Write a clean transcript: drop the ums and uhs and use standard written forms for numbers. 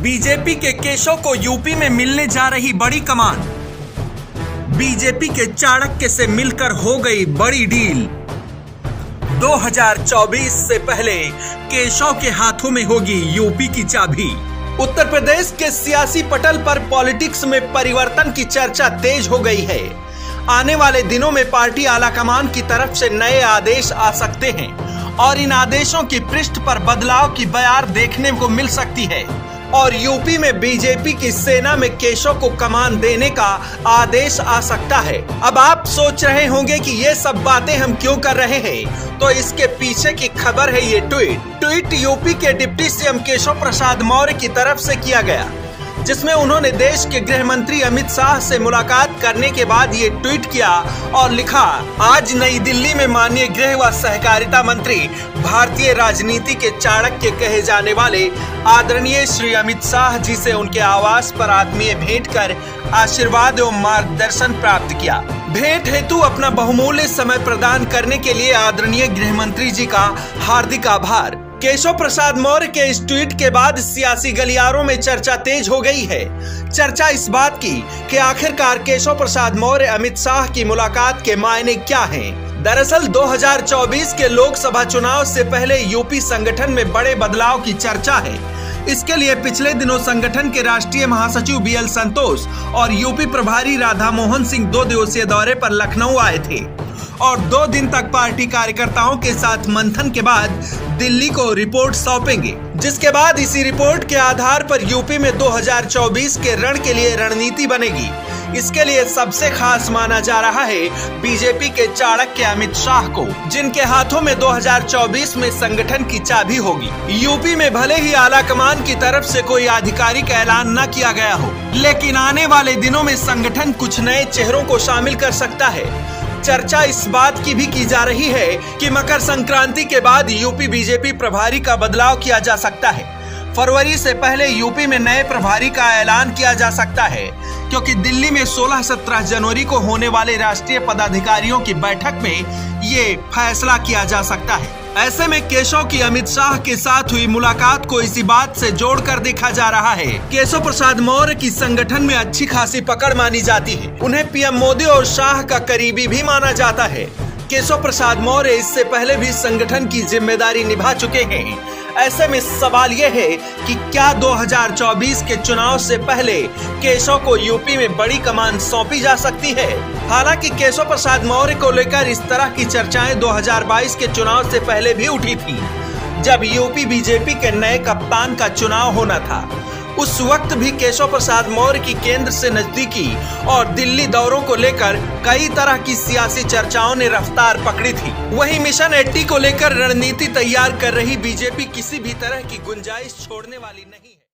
BJP के केशव को UP में मिलने जा रही बड़ी कमान। बीजेपी के चाणक्य से मिलकर हो गई बड़ी डील। 2024 से पहले केशव के हाथों में होगी यूपी की चाबी। उत्तर प्रदेश के सियासी पटल पर पॉलिटिक्स में परिवर्तन की चर्चा तेज हो गई है। आने वाले दिनों में पार्टी आलाकमान की तरफ से नए आदेश आ सकते हैं और इन आदेशों की पृष्ठ पर बदलाव की बयार देखने को मिल सकती है और यूपी में बीजेपी की सेना में केशव को कमान देने का आदेश आ सकता है। अब आप सोच रहे होंगे कि ये सब बातें हम क्यों कर रहे हैं, तो इसके पीछे की खबर है ये ट्वीट यूपी के डिप्टी सीएम केशव प्रसाद मौर्य की तरफ से किया गया, जिसमें उन्होंने देश के गृह मंत्री अमित शाह से मुलाकात करने के बाद ये ट्वीट किया और लिखा, आज नई दिल्ली में माननीय गृह व सहकारिता मंत्री, भारतीय राजनीति के चाणक्य कहे जाने वाले आदरणीय श्री अमित शाह जी से उनके आवास पर आत्मीय भेंट कर आशीर्वाद एवं मार्गदर्शन प्राप्त किया। भेंट हेतु अपना बहुमूल्य समय प्रदान करने के लिए आदरणीय गृह मंत्री जी का हार्दिक आभार। केशव प्रसाद मौर्य के इस ट्वीट के बाद सियासी गलियारों में चर्चा तेज हो गई है। चर्चा इस बात की कि आखिरकार केशव प्रसाद मौर्य अमित शाह की मुलाकात के मायने क्या हैं। दरअसल 2024 के लोकसभा चुनाव से पहले यूपी संगठन में बड़े बदलाव की चर्चा है। इसके लिए पिछले दिनों संगठन के राष्ट्रीय महासचिव बीएल संतोष और यूपी प्रभारी राधा मोहन सिंह 2 दिवसीय दौरे पर लखनऊ आए थे और 2 दिन तक पार्टी कार्यकर्ताओं के साथ मंथन के बाद दिल्ली को रिपोर्ट सौंपेंगे, जिसके बाद इसी रिपोर्ट के आधार पर यूपी में 2024 के रण के लिए रणनीति बनेगी। इसके लिए सबसे खास माना जा रहा है बीजेपी के चाणक्य अमित शाह को, जिनके हाथों में 2024 में संगठन की चाबी होगी। यूपी में भले ही आलाकमान की तरफ से कोई आधिकारिक ऐलान न किया गया हो, लेकिन आने वाले दिनों में संगठन कुछ नए चेहरों को शामिल कर सकता है। चर्चा इस बात की भी की जा रही है कि मकर संक्रांति के बाद यूपी बीजेपी प्रभारी का बदलाव किया जा सकता है। फरवरी से पहले यूपी में नए प्रभारी का ऐलान किया जा सकता है, क्योंकि दिल्ली में 16-17 जनवरी को होने वाले राष्ट्रीय पदाधिकारियों की बैठक में ये फैसला किया जा सकता है। ऐसे में केशव की अमित शाह के साथ हुई मुलाकात को इसी बात से जोड़कर देखा जा रहा है। केशव प्रसाद मौर्य की संगठन में अच्छी खासी पकड़ मानी जाती है। उन्हें पीएम मोदी और शाह का करीबी भी माना जाता है। केशव प्रसाद मौर्य इससे पहले भी संगठन की जिम्मेदारी निभा चुके हैं। ऐसे में सवाल यह है कि क्या 2024 के चुनाव से पहले केशव को यूपी में बड़ी कमान सौंपी जा सकती है। हालांकि केशव प्रसाद मौर्य को लेकर इस तरह की चर्चाएं 2022 के चुनाव से पहले भी उठी थी, जब यूपी बीजेपी के नए कप्तान का चुनाव होना था। उस वक्त भी केशव प्रसाद मौर्य की केंद्र से नजदीकी और दिल्ली दौरों को लेकर कई तरह की सियासी चर्चाओं ने रफ्तार पकड़ी थी। वहीं मिशन 80 को लेकर रणनीति तैयार कर रही बीजेपी किसी भी तरह की गुंजाइश छोड़ने वाली नहीं है।